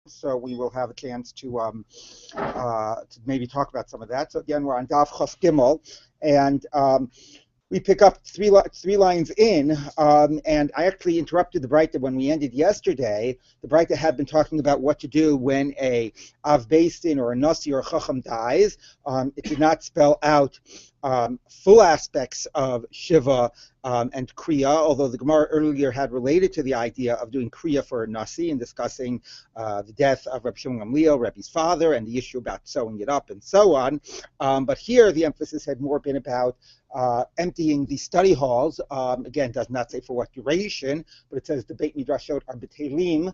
so we will have a chance to maybe talk about some of that. So again, we're on Daf Chaf Gimel, and we pick up three lines in, and I actually interrupted the Breita when we ended yesterday. The Breita had been talking about what to do when a Av Beis Din or a Nasi or a Chacham dies. It did not spell out full aspects of Shiva and Kriya, although the Gemara earlier had related to the idea of doing Kriya for a Nasi and discussing the death of Rabbi Shimon Gamliel, Rabbi's father, and the issue about sewing it up and so on. But here the emphasis had more been about emptying the study halls. Again, does not say for what duration, but it says the Beit Midrashot are betelim,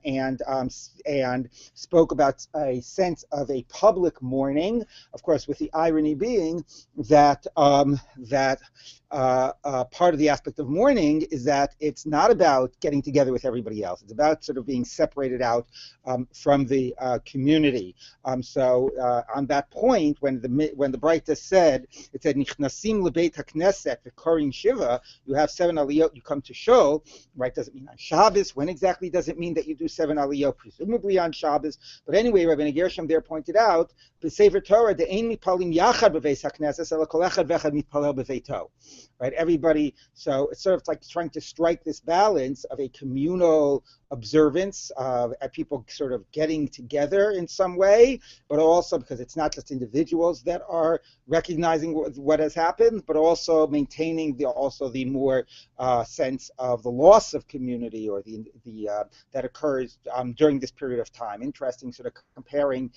and spoke about a sense of a public mourning. Of course, with the irony being that part of the aspect of mourning is that it's not about getting together with everybody else. It's about sort of being separated out from the community. So on that point, when the Breita said, it said Nichnasim lebeit hakneset v'korin shiva, you have 7 aliyot, you come to show, right? Does it mean on Shabbos? When exactly does it mean that you do 7 aliyot? Presumably on Shabbos. But anyway, Rabbi Gershom there pointed out, b'Sefer Torah, the ein mipalim yachad b'veis hakneses, ela kol echad v'echad mitpalel b'veito. Right, everybody. So it's sort of like trying to strike this balance of a communal observance of people sort of getting together in some way, but also because it's not just individuals that are recognizing what has happened, but also maintaining the more sense of the loss of community or the that occurs during this period of time. Interesting, sort of comparing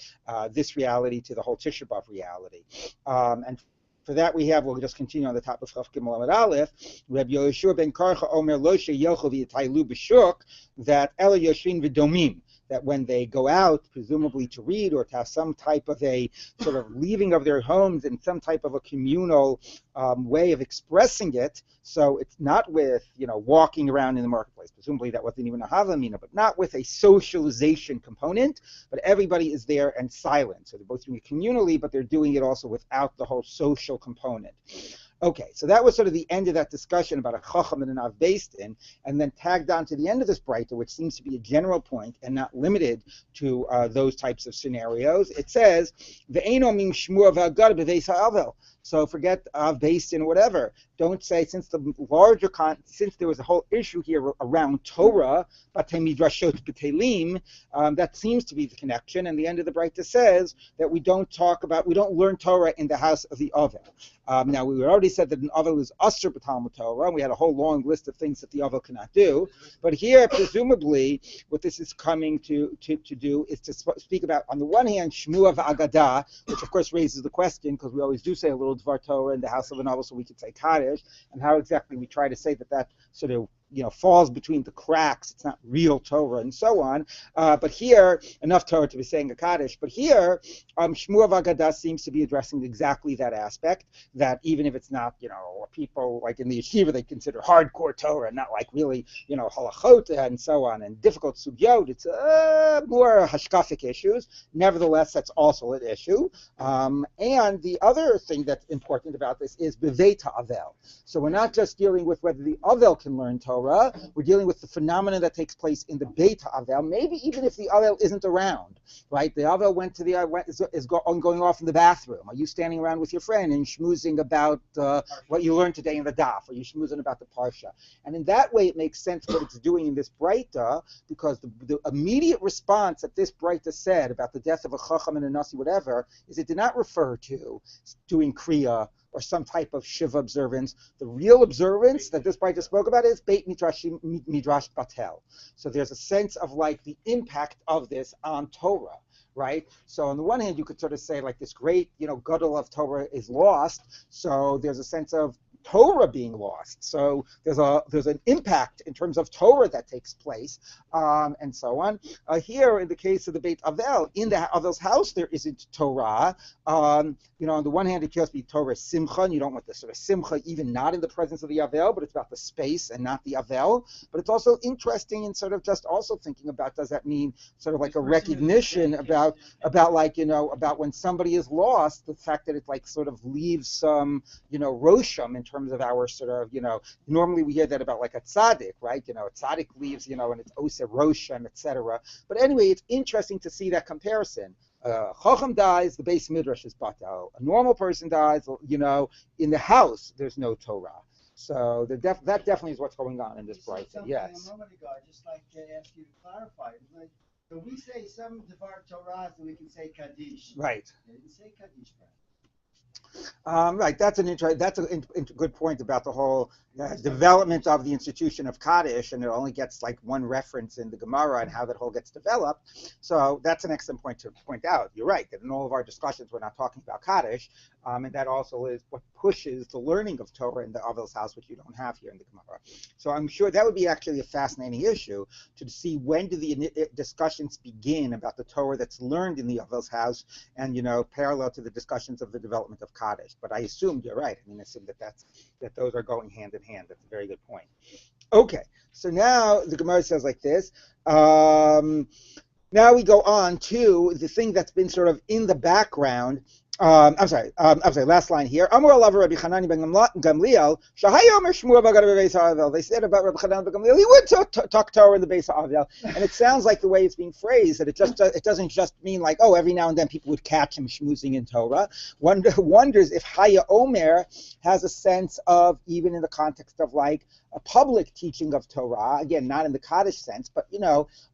this reality to the whole Tisha B'Av reality, and for that we'll just continue on the top of Chaf Gimel Amud Aleph. Rabbi Yoshua ben Karcha Omer Lo Sheyelchu v'Yitaylu b'Shuk, that Ela Yoshin v'Domim, that when they go out, presumably to read or to have some type of a sort of leaving of their homes in some type of a communal way of expressing it. So it's not with, walking around in the marketplace. Presumably that wasn't even a havamina, but not with a socialization component, but everybody is there and silent. So they're both doing it communally, but they're doing it also without the whole social component. Okay, so that was sort of the end of that discussion about a chacham and an av beis din, and then tagged on to the end of this breita, which seems to be a general point and not limited to those types of scenarios. It says, "Ve'eno min shmua v'agad b'veis ha'avel." So forget av beis din or whatever. Don't say, since there was a whole issue here around Torah, batei midrashot b'telim, that seems to be the connection. And the end of the breita says that we don't learn Torah in the house of the Avel. Now, we already said that an Avel is Asr b'Talmud Torah, and we had a whole long list of things that the Avel cannot do. But here, presumably, what this is coming to do is to speak about, on the one hand, Shmua v'Agadah, which of course raises the question, because we always do say a little Dvar Torah in the house of an Avel, so we could say Kaddish, and how exactly we try to say that sort of falls between the cracks. It's not real Torah and so on. But here, enough Torah to be saying a Kaddish. But here, Shmua v'Agadah seems to be addressing exactly that aspect, that even if it's not, people like in the yeshiva, they consider hardcore Torah, not like really, halachot and so on, and difficult sugyot. It's more hashkafic issues. Nevertheless, that's also an issue. And the other thing that's important about this is beveit ha'avel. So we're not just dealing with whether the Avel can learn Torah, we're dealing with the phenomenon that takes place in the Beit Avel, maybe even if the Avel isn't around, right? The Avel is going off in the bathroom. Are you standing around with your friend and schmoozing about what you learned today in the Daf? Are you schmoozing about the Parsha? And in that way, it makes sense what it's doing in this Breita, because the immediate response that this Breita said about the death of a Chacham and a Nasi, whatever, is it did not refer to doing Kriya or some type of Shiva observance. The real observance that this Breita spoke about is Beit Midrash Batel. So there's a sense of like the impact of this on Torah, right? So on the one hand, you could sort of say like this great, gadol of Torah is lost. So there's a sense of Torah being lost. So there's an impact in terms of Torah that takes place, and so on. Here, in the case of the Beit Avel, in the Avel's house, there isn't Torah. On the one hand, it just be Torah Simcha, and you don't want the sort of Simcha even not in the presence of the Avel, but it's about the space and not the Avel. But it's also interesting in sort of just also thinking about, does that mean sort of like a recognition about when somebody is lost, the fact that it like sort of leaves some, rosham in terms of our sort of, normally we hear that about like a tzaddik, right? A tzaddik leaves, and it's Oser Roshan, etc. But anyway, it's interesting to see that comparison. Chacham dies, the Beis Midrash is batal. A normal person dies, in the house, there's no Torah. So that definitely is what's going on in this brayta. Yes. A moment ago, I'd just like to ask you to clarify. So we say some Devar Torah, so we can say Kaddish. Right. They didn't say Kaddish, right? Right, that's a good point about the whole development of the institution of Kaddish, and it only gets like one reference in the Gemara and how that whole gets developed. So that's an excellent point to point out. You're right, that in all of our discussions we're not talking about Kaddish, and that also is what pushes the learning of Torah in the Avel's house, which you don't have here in the Gemara. So I'm sure that would be actually a fascinating issue to see when do the discussions begin about the Torah that's learned in the Avel's house, and parallel to the discussions of the development of Kaddish. But I assumed you're right. I assume that those are going hand in hand. That's a very good point. Okay, so now the Gemara says like this. Now we go on to the thing that's been sort of in the background. I'm sorry, last line here. Amar alav Rabbi Chanani ben Gamliel, Shahaya Omer Shmuel Bagad Beis Havel. They said about Rabbi Chanani ben Gamliel, he would talk Torah in the Beis Havel. And it sounds like the way it's being phrased, that it doesn't just mean like, oh, every now and then people would catch him schmoozing in Torah. One wonders if Haya Omer has a sense of, even in the context of like a public teaching of Torah, again, not in the Kaddish sense, but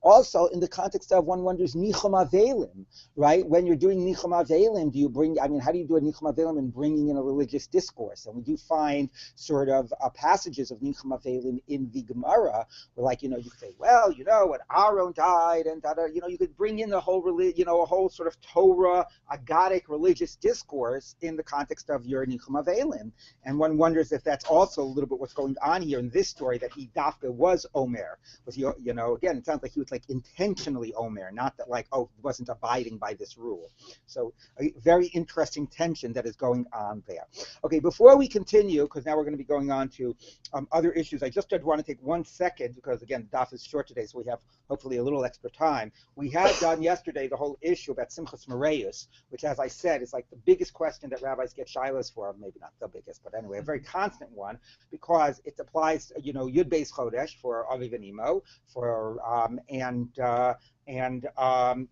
also in the context of, one wonders, Nichum Avelim, right? When you're doing Nichum Avelim, do you bring, how do you do a Nichum Avelim in bringing in a religious discourse? And we do find sort of passages of Nichum Avelim in the Gemara, where like, you say, well, when Aaron died, and you could bring in the whole a whole sort of Torah, agadic religious discourse in the context of your Nichum Avelim. And one wonders if that's also a little bit what's going on here in this story, that he dafka was Omer. Was he, again, it sounds like he was like intentionally Omer, not that like, oh, he wasn't abiding by this rule. So a very interesting tension that is going on there. Okay, before we continue, because now we're going to be going on to other issues, I just want to take 1 second, because again, the daf is short today, so we have hopefully a little extra time. We had done yesterday the whole issue about Simchas Moreus, which, as I said, is like the biggest question that rabbis get shilas for, maybe not the biggest, but anyway, a very constant one, because it applies, Yud Beis Chodesh for Aviv and Imo, and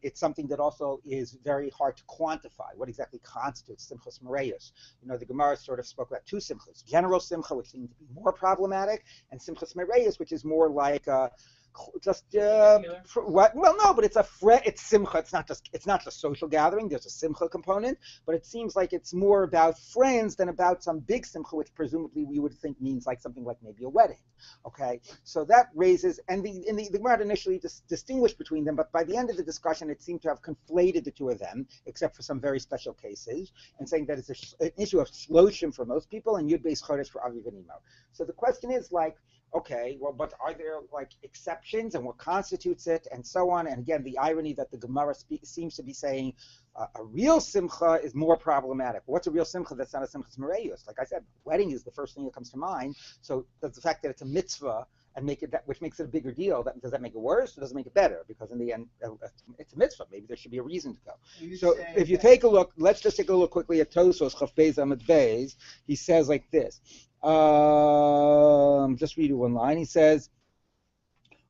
it's something that also is very hard to quantify. What exactly constitutes Simchas Moreus? The Gemara sort of spoke about two Simchas: general Simcha, which seemed to be more problematic, and Simchas Moreus, which is more like what? Well, no, but it's simcha. It's not just social gathering. There's a simcha component, but it seems like it's more about friends than about some big simcha, which presumably we would think means like something like maybe a wedding. Okay, so that raises, and the Gemara initially distinguished between them, but by the end of the discussion, it seemed to have conflated the two of them, except for some very special cases, and saying that it's an issue of shloshim for most people and Yud Beis Chodesh for Aviv and Imo. So the question is like, okay, well, but are there like exceptions, and what constitutes it, and so on? And again, the irony that the Gemara seems to be saying a real simcha is more problematic. What's a real simcha that's not a simchas moreus? Like I said, wedding is the first thing that comes to mind. So does the fact that it's a mitzvah and make it that, which makes it a bigger deal, does that make it worse or does it make it better? Because in the end, it's a mitzvah. Maybe there should be a reason to go. So if you take a look, let's just take a look quickly at Tosos Chaf Beis Amud Beis. He says like this. Just read one line. He says,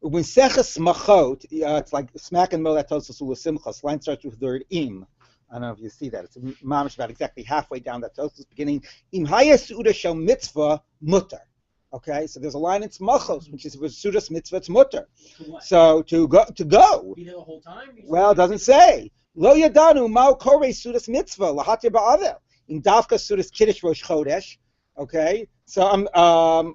when seches machot, it's like smack and moed Tosos u'simchas. Line starts with the word im. I don't know if you see that. It's mamish about exactly halfway down that Tosos beginning. Im hayasuda shel mitzvah mutter. Okay, so there's a line in Tzmachos, which is with Sudas Mitzvah Mutter. So to go. Be there the whole time? Well, it doesn't say. Lo yadanu ma'u korei Sudas Mitzvah lahatir ba'avel in Davka Sudas Kiddush Rosh Chodesh. Okay, so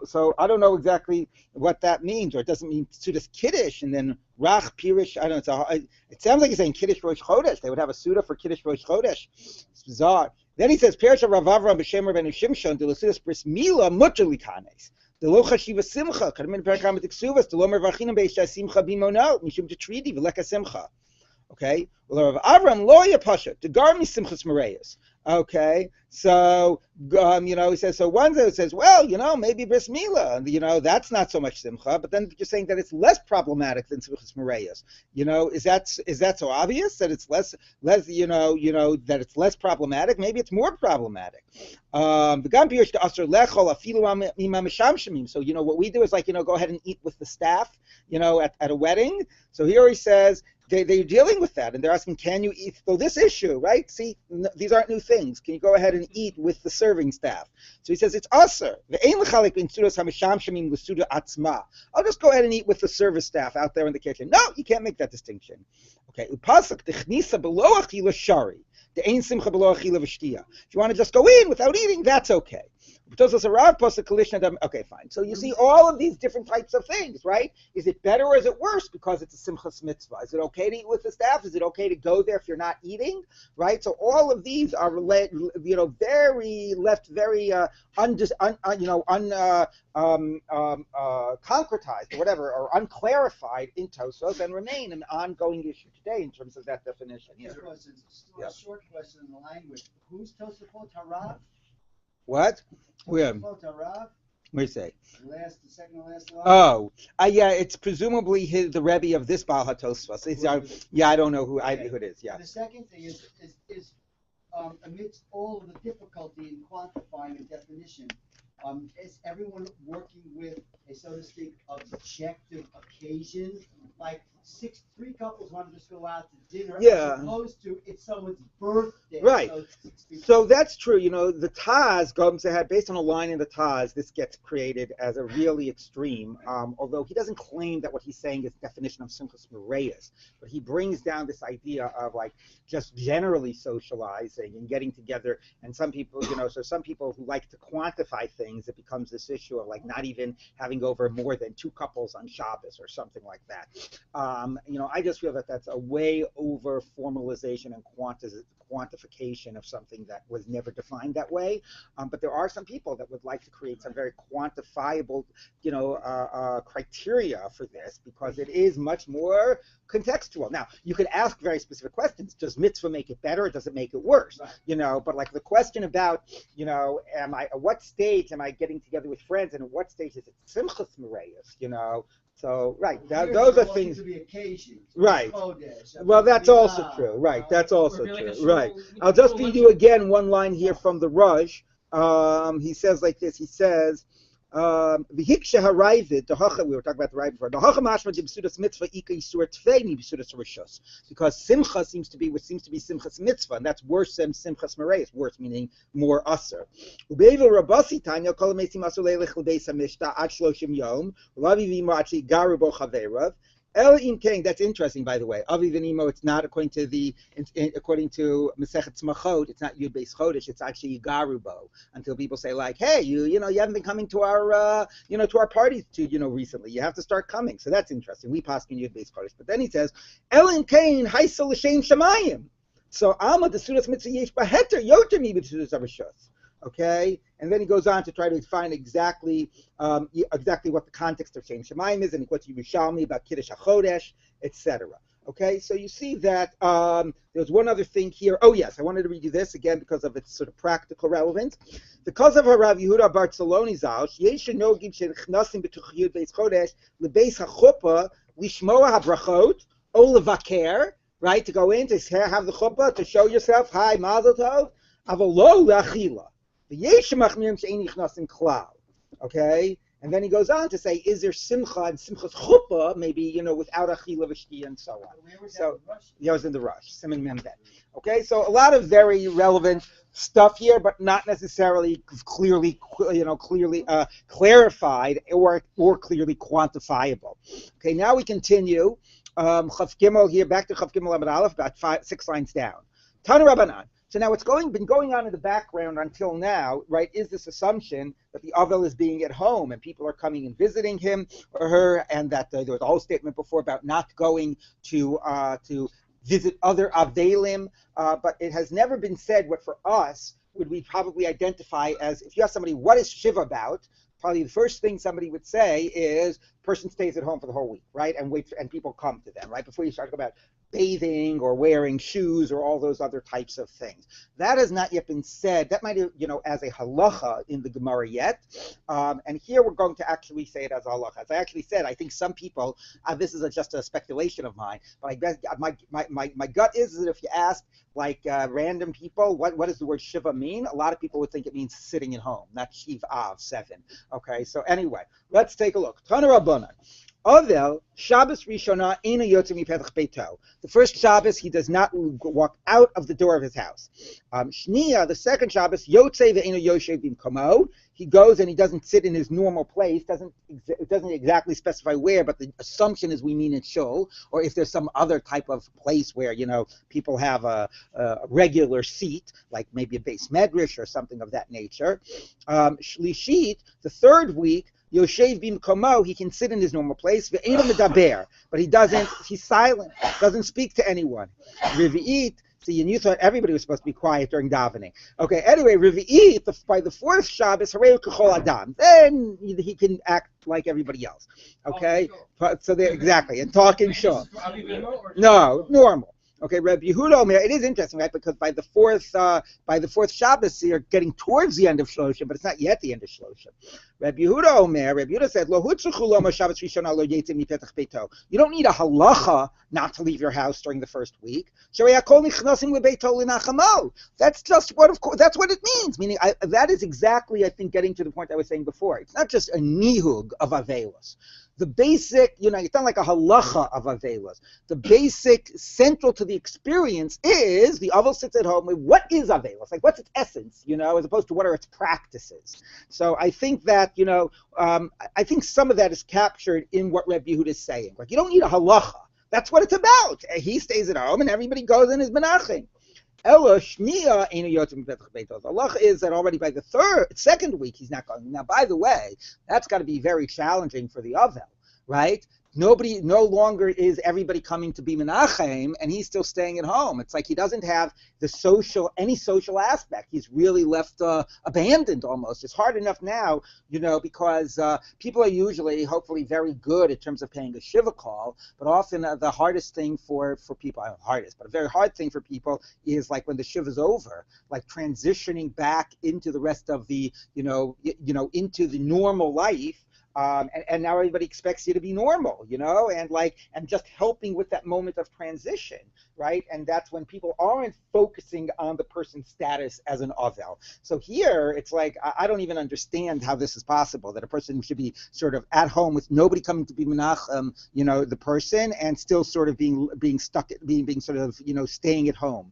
so I don't know exactly what that means, or it doesn't mean Sudas Kiddush and then Rach Pirish. I don't know. It sounds like he's saying Kiddush Rosh Chodesh. They would have a Suda for Kiddush Rosh Chodesh. It's bizarre. Then he says Perish Rav Avram b'Shem Rabbeinu Shimshon de Sudas Bris Mila Mutter Likanes. The lo chashiva simcha, kadmin perakam b'tiksuvas, the lo mervachinam beisha simcha bimono, mishum detridi v'leka simcha. Okay, well, Rav Avram lo yapasha to garmi simchas mereyas. Okay, so he says so. One that says, well, maybe bris milah, that's not so much simcha, but then you're saying that it's less problematic than simchas mereyas. Is that so obvious that it's less that it's less problematic? Maybe it's more problematic. So what we do is go ahead and eat with the staff, at a wedding. So here he says they're dealing with that, and they're asking, can you eat? So this issue, right? See, these aren't new things. Can you go ahead and eat with the serving staff? So he says it's aser. I'll just go ahead and eat with the service staff out there in the kitchen. No, you can't make that distinction. Okay, if you want to just go in without eating, that's okay. Okay, fine. So you see all of these different types of things, right? Is it better or is it worse because it's a simchas mitzvah? Is it okay to eat with the staff? Is it okay to go there if you're not eating, right? So all of these are very concretized or whatever, or unclarified in Tosfos, and remain an ongoing issue today in terms of that definition. Yeah. A short question in the language. Who's Tosafot Harav? What? Where? Tosafot Harav? What do you say? The second to last line. Oh, yeah, it's presumably the Rebbe of this Baal HaTosfos. I don't know who it is. Yeah. The second thing is amidst all of the difficulty in quantifying a definition, is everyone working with a, so to speak, objective occasion? Like three couples want to just go out to dinner, as opposed to it's someone's birthday. Right. So that's true. The Taz, had based on a line in the Taz, this gets created as a really extreme, although he doesn't claim that what he's saying is definition of simchas mereyas, but he brings down this idea of just generally socializing and getting together. And some people, some people who like to quantify things, it becomes this issue of not even having over more than two couples on Shabbos or something like that. I just feel that that's a way over formalization and quantification of something that was never defined that way. But there are some people that would like to create some very quantifiable, criteria for this, because it is much more contextual. Now, you could ask very specific questions. Does mitzvah make it better or does it make it worse? Right. But the question about, at what stage am I getting together with friends, and at what stage is it simchas mereyas, So, right, those are things. To the occasion. Right. Well, that's also true. Right, that's also true. Right. I'll just read you again one line here from the Rush. He says like this. He says, we were talking about the right before. Because simcha seems to be simchas mitzvah, and that's worse than simchas mereyas. Worse meaning more aser. That's interesting, by the way. Avi v'nimo, it's not according to according to Masechet Tzmachot, it's not Yud Beis Chodesh, it's actually Yigarubo. Until people say hey, you haven't been coming to our to our parties recently. You have to start coming. So that's interesting. We pass in Yud Beis Chodesh, but then he says El in Kain Haisel L'Shem Shamayim. So Alma the Sudas Mitzvah Yesh Baheter Yoter Mi B'Sudas Avashos. Okay, and then he goes on to try to define exactly what the context of Shem Shemayim is, and what's Yerushalmi about Kiddush HaChodesh, etc. Okay, so you see that there's one other thing here. Oh yes, I wanted to read you this again because of its sort of practical relevance. Because of Rav Yehuda Bartzaloni Zal, Yesh Nogim Shechnasim B'Tuch Yud Beis Chodesh LeBeis HaChuppah Lishmoa HaBrachot O Levaker, right? To go in to have the chuppah to show yourself, hi Mazel Tov, Avolo Lachila. Okay, and then he goes on to say, is there simcha and simchas chuppah, maybe without achila v'shtia and so on. So he was in the rush, Simon Memdet. Okay, so a lot of very relevant stuff here, but not necessarily clearly clarified or clearly quantifiable. Okay, now we continue. Chaf Gimel here, back to Chaf Gimel Amud Aleph, about 6 lines down. Tanu Rabbanan. So now what's been going on in the background until now, right, is this assumption that the Avel is being at home and people are coming and visiting him or her, and that there was a whole statement before about not going to visit other Avelim, but it has never been said what for us would we probably identify as, if you ask somebody, what is Shiva about? Probably the first thing somebody would say is person stays at home for the whole week, right, and people come to them, right, before you start talking about bathing or wearing shoes or all those other types of things. That has not yet been said. That might, as a halacha in the Gemara yet. And here we're going to actually say it as a halacha. As I actually said, I think some people, this is just a speculation of mine, but I guess my gut is that if you ask like random people, what does the word shiva mean? A lot of people would think it means sitting at home, not shiv av, 7. Okay, so anyway, let's take a look. Tana Rabbanan. Ovel, Shabbos Rishona ina yotze mipetach beito. The first Shabbos, he does not walk out of the door of his house. Shnia, the second Shabbos, yotze ve'ina yoshev bimkomo. He goes and he doesn't sit in his normal place. It doesn't exactly specify where, but the assumption is we mean in shul, or if there's some other type of place where people have a regular seat, like maybe a base medrash or something of that nature. Shlishit, the third week, Yoshev bimkomo, he can sit in his normal place, ve'ena medaber, but he's silent, doesn't speak to anyone. Revi'it, see, and you thought everybody was supposed to be quiet during davening. Okay, anyway, Revi'it, by the fourth Shabbos, hareu k'chol adam, then he can act like everybody else. Okay, so there, exactly, and talk in shul. No, normal. Okay, Rabbi Yehuda Omer, it is interesting, right? Because by the fourth Shabbos, you're getting towards the end of Shloshim, but it's not yet the end of Shloshim. Rabbi Yehuda said, Lo hutzruchu lo Shabbos Rishona lo yetze mipetach beito. You don't need a halacha not to leave your house during the first week. That's just that's what it means. Meaning, that is exactly, I think, getting to the point I was saying before. It's not just a nihug of avelos. The basic, it's not like a halacha of avelos. The basic, central to the experience is the avel sits at home with what is avelos? Like, what's its essence, as opposed to what are its practices. So I think that, I think some of that is captured in what Rabbi Yehuda is saying. Like, you don't need a halacha. That's what it's about. He stays at home and everybody goes in his menachim. Allah is that already by the second week he's not going. Now, by the way, that's got to be very challenging for the Avel, right? No longer is everybody coming to be menachem, and he's still staying at home. It's like he doesn't have any social aspect. He's really left abandoned almost. It's hard enough now, because people are usually, hopefully, very good in terms of paying a shiva call, but often the hardest thing for people, but a very hard thing for people is like when the shiva is over, like transitioning back into the rest of the, into the normal life. And now everybody expects you to be normal, and just helping with that moment of transition, right? And that's when people aren't focusing on the person's status as an avel. So here, it's like, I don't even understand how this is possible, that a person should be sort of at home with nobody coming to be menachem, the person, and still sort of being stuck, being sort of, staying at home.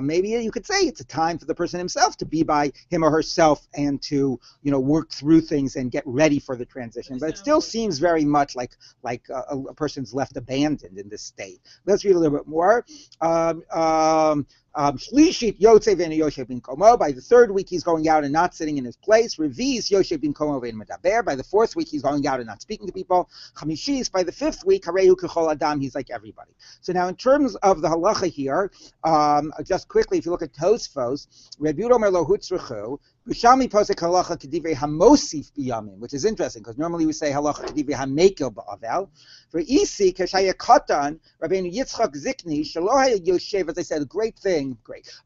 Maybe you could say it's a time for the person himself to be by him or herself and to, work through things and get ready for the transition. But it still seems very much like a person's left abandoned in this state. Let's read a little bit more. Shlishit Yotze Ve'ena Yoshev Bimkomo. By the third week, he's going out and not sitting in his place. Reviz Yoshev Bimkomo Ve'ena Medaber. By the fourth week, he's going out and not speaking to people. Chamishis. By the fifth week, Harehu Kechol Adam. He's like everybody. So now, in terms of the halacha here, just quickly, if you look at Tosfos, Rabbi Yehuda Omer Lo Hutzruchu. B'shami posek halacha kedivrei hamosif b'yamin, which is interesting because normally we say halacha kedivrei hamekel ba'avel. For isi kashaya Katan, Rabbeinu Yitzchak Zikni shaloha Yoshev. As I said, a great thing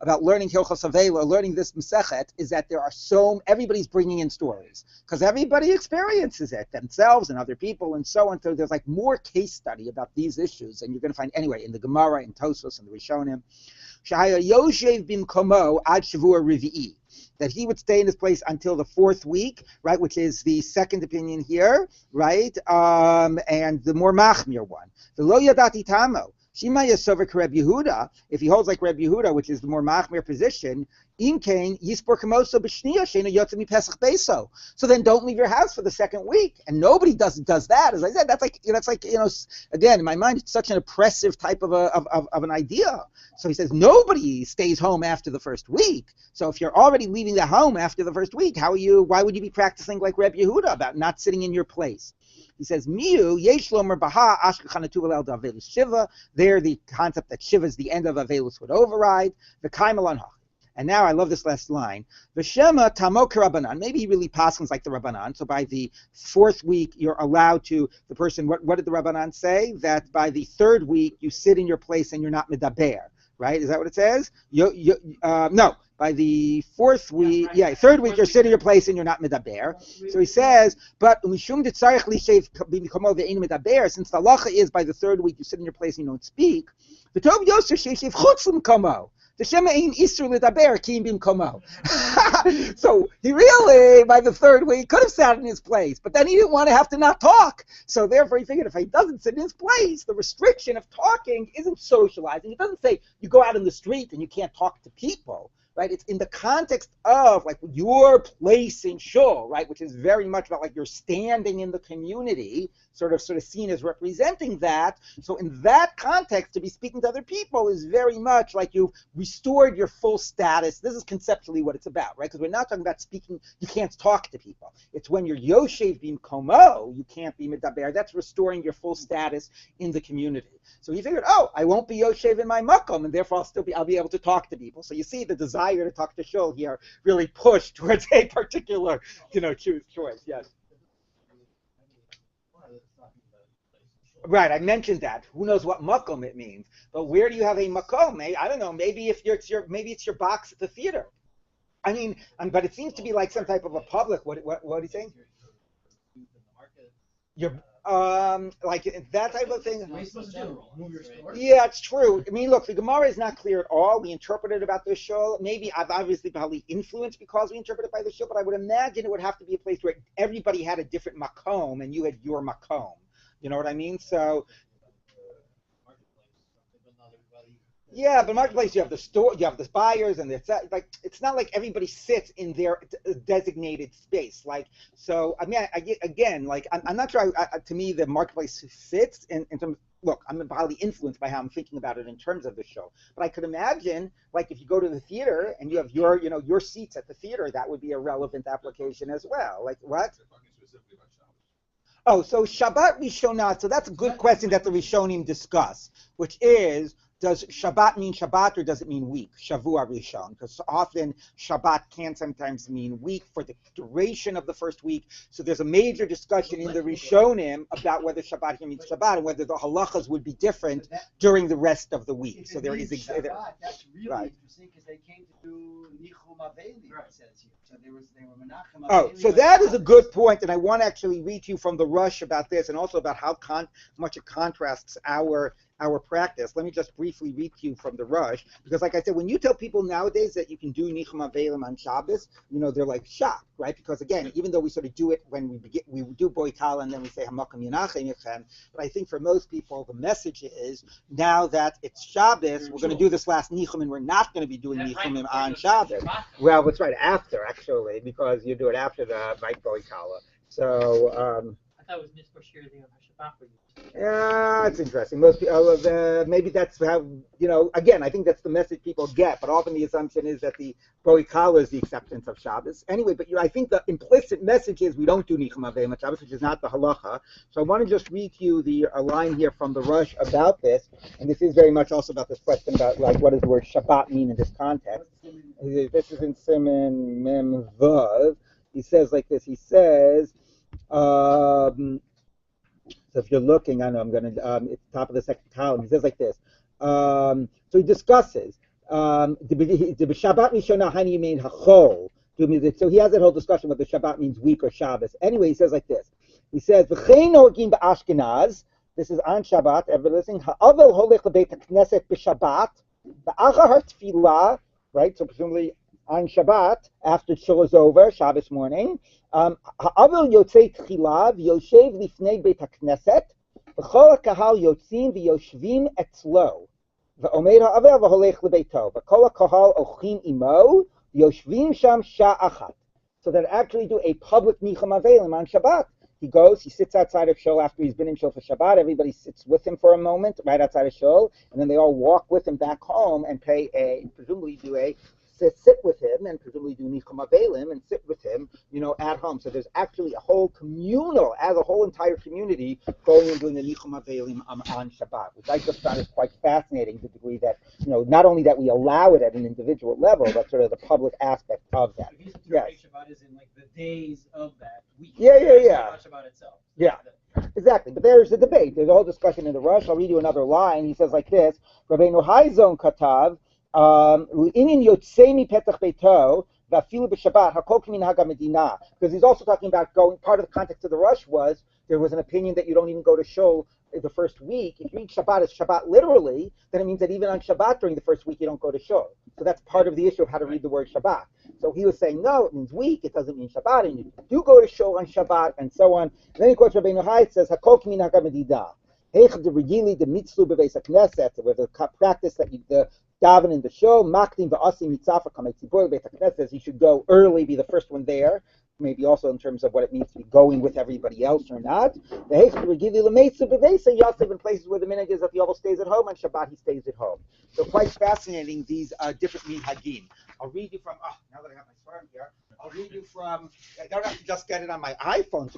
about learning Hilchos Avela, learning this Masechet, is that there are everybody's bringing in stories because everybody experiences it themselves and other people and so on. So there's like more case study about these issues, and you're going to find anyway in the Gemara, in Tosfos, and the Rishonim. Shahaya Yoshev bimkomo ad shavua revi'i. That he would stay in his place until the fourth week, right, which is the second opinion here, right, and the more machmir one. The lo yadati tamo. Shima yasover Reb Yehuda, if he holds like Reb Yehuda, which is the more machmir position, imkain yispor kamoso b'shniya sheina yotze mipesach beso. So then don't leave your house for the second week, and nobody does that. As I said, that's like again in my mind, it's such an oppressive type of an idea. So he says nobody stays home after the first week. So if you're already leaving the home after the first week, why would you be practicing like Reb Yehuda about not sitting in your place? He says, Miu, Yesh Lomer Baha, Ashkechanatu Alel Davelus Shiva. There, the concept that Shiva is the end of Avelus would override. The Kaimalan Hach. And now I love this last line. V'shema tamok Rabbanan. Maybe he really passes like the Rabbanan. So by the fourth week, you're allowed to, the person, what did the Rabbanan say? That by the third week, you sit in your place and you're not medaber. Right? Is that what it says? No. By the fourth week, third week, you're sitting in your place and you're not medaber. So he says, but since the halacha is by the third week, you sit in your place and you don't speak. So he really, by the third week, could have sat in his place, but then he didn't want to have to not talk. So therefore, he figured if he doesn't sit in his place, the restriction of talking isn't socializing. It doesn't say you go out in the street and you can't talk to people. Right, it's in the context of like your place in shul, right, which is very much about like you're standing in the community, sort of seen as representing that. So in that context, to be speaking to other people is very much like you've restored your full status. This is conceptually what it's about, right? Because we're not talking about speaking. You can't talk to people. It's when you're yoshev bimkomo, you can't be medaber. That's restoring your full status in the community. So he figured, I won't be yoshev in my makom, and therefore I'll be able to talk to people. So you see the desire to talk to shul here really pushed towards a particular, choice. Yes. Right, I mentioned that. Who knows what makom it means? But where do you have a makom? I don't know. Maybe it's your box at the theater. I mean, but it seems to be like some type of a public. What are you saying? Your like that type of thing. Yeah, it's true. I mean, look, the Gemara is not clear at all. We interpreted about the shul. Maybe I've obviously probably influenced because we interpreted by the shul, but I would imagine it would have to be a place where everybody had a different makom and you had your makom. You know what I mean? So. Yeah, but marketplace you have the store, you have the buyers, and it's like it's not like everybody sits in their designated space. Like so, I mean, I'm not sure. To me, the marketplace fits in terms. Look, I'm probably influenced by how I'm thinking about it in terms of the show. But I could imagine, like, if you go to the theater and you have your seats at the theater, that would be a relevant application as well. Like what? Oh, so Shabbat Rishonah. So that's a good question that the Rishonim discuss, which is. Does Shabbat mean Shabbat or does it mean week? Shavua Rishon, because often Shabbat can sometimes mean week for the duration of the first week. So there's a major discussion in the Rishonim about whether Shabbat here means Shabbat and whether the halachas would be different during the rest of the week. So there is Shabbat, that's really interesting because they came to do Nichum Aveli. It says here. So they were Menachem. Oh, so that is a good point, and I want to actually read to you from the Rush about this, and also about how much it contrasts our practice. Let me just briefly read to you from the Rush, because like I said, when you tell people nowadays that you can do Nichum Avelim on Shabbos, they're like shocked, right? Because again, even though we sort of do it when we do Boi Kala and then we say Hamakam Yanachem Yechem, but I think for most people the message is now that it's Shabbos, we're going to do this last Nichum and we're not going to be doing Nichumim on Shabbos. Well, it's right after actually, because you do it after the Boi Kala. So I thought it was Mitzvah Shirdi on Shabbat for you. Yeah, it's interesting. Most people, maybe that's how, again, I think that's the message people get, but often the assumption is that the Boi Kala is the acceptance of Shabbos. Anyway, but I think the implicit message is we don't do Nichum Aveilim on Shabbos, which is not the halacha. So I want to just read to you a line here from the Rush about this, and this is very much also about this question about, like, what does the word Shabbat mean in this context. This is in Siman Mem Vav. He says like this, he says, so if you're looking, I know I'm going to, it's top of the second column. He says like this. So he discusses, the Shabbat Rishonah Hani mean Hachol. So he has that whole discussion whether Shabbat means week or Shabbos. Anyway, he says like this. He says, V'chein Norgim Ba'ashkenaz. This is on Shabbat. Everybody listening. Ha'avel holech lebeit HaKnesset b'Shabbat. V'achar tefillah. Right. So presumably on Shabbat after shul is over, Shabbos morning. Ha'avel yotzei tchila v'yoshev lifnei beit hakneset v'chol ha'kahal yotzim v'yoshvim etzlo v'omer ha'avel v'holech lebeito v'kol ha'kahal ochim imo v'yoshvim sham sha'achat. So that actually do a public nichum avelim on Shabbat. He goes, he sits outside of shul after he's been in shul for Shabbat. Everybody sits with him for a moment right outside of shul, and then they all walk with him back home and presumably do a sit with him and presumably do nichum avelim and sit with him, at home. So there's actually a whole communal, as a whole entire community, going and doing the nichum avelim on Shabbat, which I just found is quite fascinating. The degree that not only that we allow it at an individual level, but sort of the public aspect of that. So he's interpreting Shabbat is in like the days of that week. Yeah. Not Shabbat itself. Yeah. Exactly, but there's a debate. There's a whole discussion in the Rush. I'll read you another line. He says like this: Rabbeinu Haizon Katav, Inin Yotzei Petach Beito, Vafilu b'Shabbat Hakol K'minhag HaMedina. Because he's also talking about going. Part of the context of the Rush was there was an opinion that you don't even go to shul the first week. If you read Shabbat as Shabbat literally, then it means that even on Shabbat during the first week you don't go to shul. So that's part of the issue of how to read the word Shabbat. So he was saying, no, it means week, it doesn't mean Shabbat, and you do go to shul on Shabbat, and so on. And then he quotes Rabbeinu Hai, says, Hakol K'minhag HaMedina. Heich de regili de mitzlu bebeis hakneset, where the practice that the daven in the shul, makdim v'asim mitzafa kamei tzibur bebeis hakneset, he should go early, be the first one there. Maybe also in terms of what it means to be going with everybody else or not. The heich de regili lemeitzu bebeis yosef, in places where the minhag is that the Yovel stays at home, on Shabbat he stays at home. So quite fascinating, these different minhagim. I'll read you from, now that I have my sperm here, I'll read you from, I don't have to just get it on my iPhone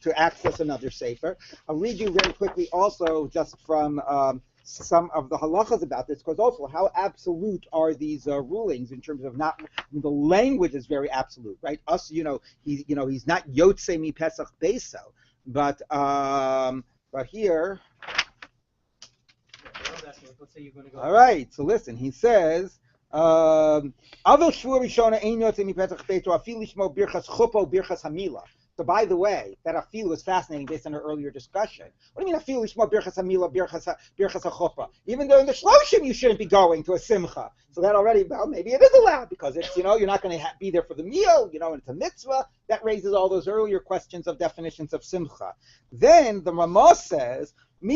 to access another sefer. I'll read you very quickly also just from some of the halachas about this, because also how absolute are these rulings in terms of not, the language is very absolute, right? Us, he's not yotzei mi pesach beso, but here, Let's say you're going to go. all right, so listen, he says, so by the way, that afilu is fascinating based on our earlier discussion. What do you mean afilu lishmo birchas hamila birchas hachuppah? Even though in the shloshim you shouldn't be going to a simcha. So that already, well, maybe it is allowed because it's, you're not going to be there for the meal, and it's a mitzvah. That raises all those earlier questions of definitions of simcha. Then the Ramah says, because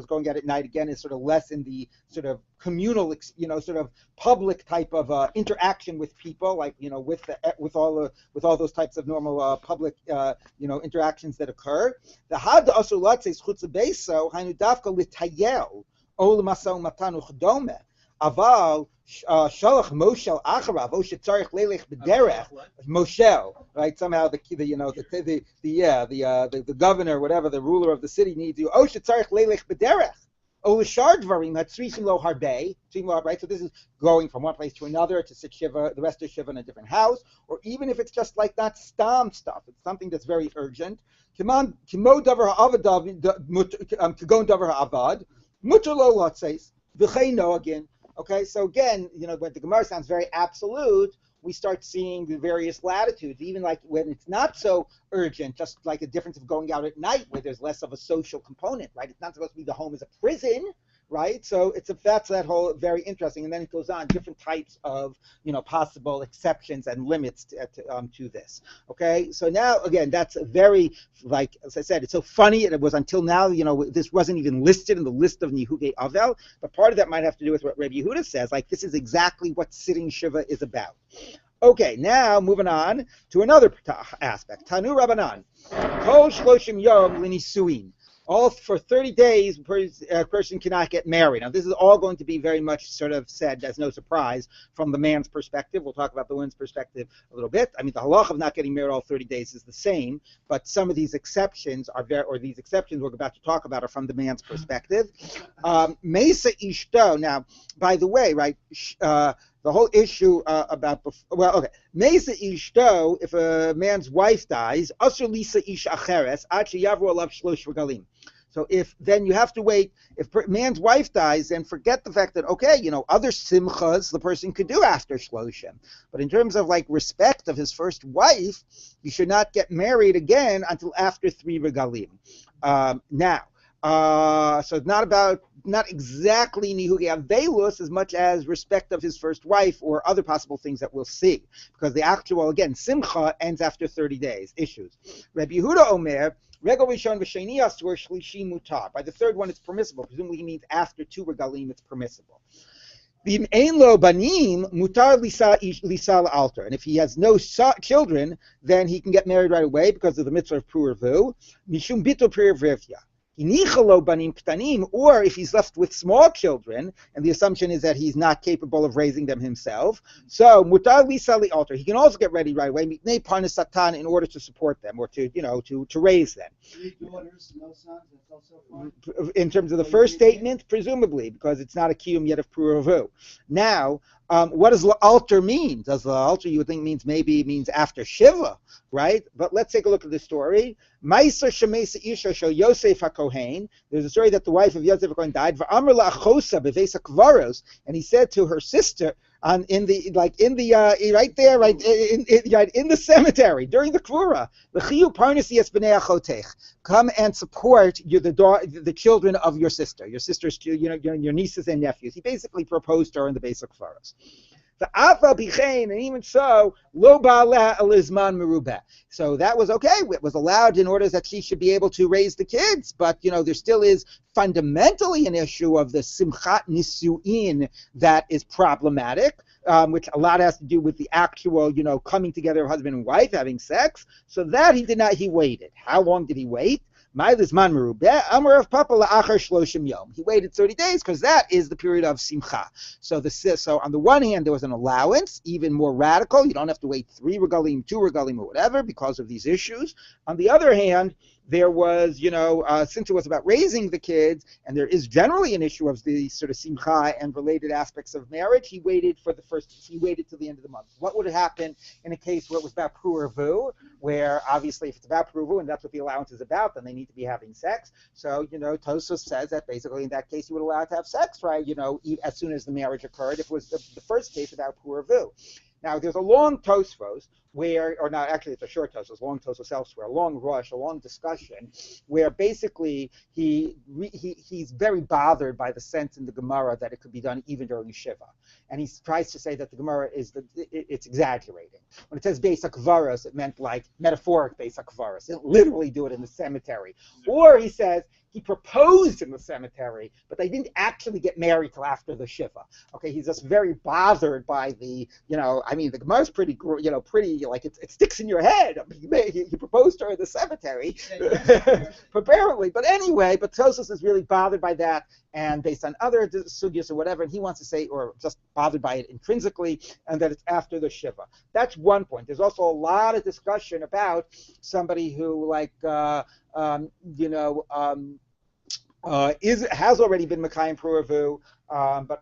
going out at night again is sort of less in the sort of communal, sort of public type of interaction with people, like with all those types of normal public interactions that occur. The had also latzes chutz beso hainu davka litayel ol masau matan uchdome aval shalach moshel acharav o shetzarich lelech b'derech moshel, right? Somehow the governor, whatever, the ruler of the city needs you. O shetzarich lelech b'derech o l'shar dvarim hatzrisim lo harbei, right? So this is going from one place to another to sit shiva, the rest of shiva in a different house, or even if it's just like that stam stuff, it's something that's very urgent. Kimo davar ha'avad kagon davar ha'avad mutar lo latzes v'cheino again. Okay, so again, when the Gemara sounds very absolute, we start seeing the various latitudes, even like when it's not so urgent, just like a difference of going out at night where there's less of a social component, right? It's not supposed to be the home as a prison, right? So that's that whole very interesting. And then it goes on, different types of, possible exceptions and limits to this. Okay, so now, again, that's very, like, as I said, it's so funny. It was until now, this wasn't even listed in the list of Nihugei Avel, but part of that might have to do with what Rabbi Yehuda says, like, this is exactly what sitting Shiva is about. Okay, now moving on to another aspect. Tanu Rabbanan, Kol Shloshim Yom L'Nisuin. All for 30 days, a person cannot get married. Now, this is all going to be very much sort of said as no surprise from the man's perspective. We'll talk about the woman's perspective a little bit. I mean, the halach of not getting married all 30 days is the same, but some of these exceptions these exceptions we're about to talk about are from the man's perspective. Mesa Ishto. Now, by the way, right, the whole issue Mesa Ishto, if a man's wife dies, Asur Lisa Ish Acheres, Ad Sheyavru Alav Shlosh Regalim. So then you have to wait. If man's wife dies, then forget the fact that, other simchas the person could do after shloshim. But in terms of like respect of his first wife, you should not get married again until after 3 regalim. So it's not exactly Nihugei Avelus as much as respect of his first wife or other possible things that we'll see. Because the actual, again, Simcha ends after 30 days, issues. Rabbi Yehuda Omer, Regel Rishon V'Sheni Asur Shlishi Mutar. By the third one, it's permissible. Presumably he means after 2 regalim, it's permissible. V'im ein lo banim mutar lisa altar. And if he has no children, then he can get married right away because of the mitzvah of pruervu. Mishum bitul pruervivya. hinichalo banim ktanim, or if he's left with small children, and the assumption is that he's not capable of raising them himself, so mutar lisali alter, he can also get ready right away, mitnei parnas satan, in order to support them or to to raise them. 3 daughters, no sons, that's also fine. In terms of the first statement, presumably, because it's not a kiyum yet of puravu. Now, what does alter mean? Does alter, you would think, means after Shiva, right? But let's take a look at the story. Ma'aser shemesa isha shel Yosef HaKohen. There's a story that the wife of Yosef HaKohen died. V'amar la'achosa b'veis hakvaros, and he said to her sister, right in the cemetery during the kvura, v'chiyu parnasi es b'nei achotech, come and support the children of your sister's, your nieces and nephews. He basically proposed to her in the basic kvaros. And even so, lo ba'aleh elizman merubeh. So that was okay. It was allowed in order that she should be able to raise the kids. But there still is fundamentally an issue of the simchat nisuin that is problematic, which a lot has to do with the actual, coming together of husband and wife, having sex. So that he waited. How long did he wait? He waited 30 days because that is the period of simcha. So on the one hand, there was an allowance, even more radical. You don't have to wait 3 regalim, 2 regalim, or whatever because of these issues. On the other hand, there was, since it was about raising the kids, and there is generally an issue of the sort of simcha and related aspects of marriage, he waited till the end of the month. What would happen in a case where it was about puravu, where obviously if it's about puravu and that's what the allowance is about, then they need to be having sex. So, Tosfos says that basically in that case you would allow it to have sex, right, as soon as the marriage occurred, if it was the first case about puravu. Now, there's a long Tosfos it's a short Tosfos, long Tosfos elsewhere, a long rush, a long discussion, where basically he's very bothered by the sense in the Gemara that it could be done even during Shiva. And he tries to say that the Gemara it's exaggerating. When it says Beis HaKvaros, it meant like metaphoric Beis HaKvaros. It didn't literally do it in the cemetery. Or he says, he proposed in the cemetery, but they didn't actually get married till after the Shiva. Okay, he's just very bothered by the, the Gemara's pretty, like it sticks in your head. He proposed to her in the cemetery, apparently. But anyway, Tosfos is really bothered by that, and based on other sugyas or whatever, and he wants to say, or just bothered by it intrinsically, and that it's after the Shiva. That's one point. There's also a lot of discussion about somebody who, has already been Mekayim Puravu, but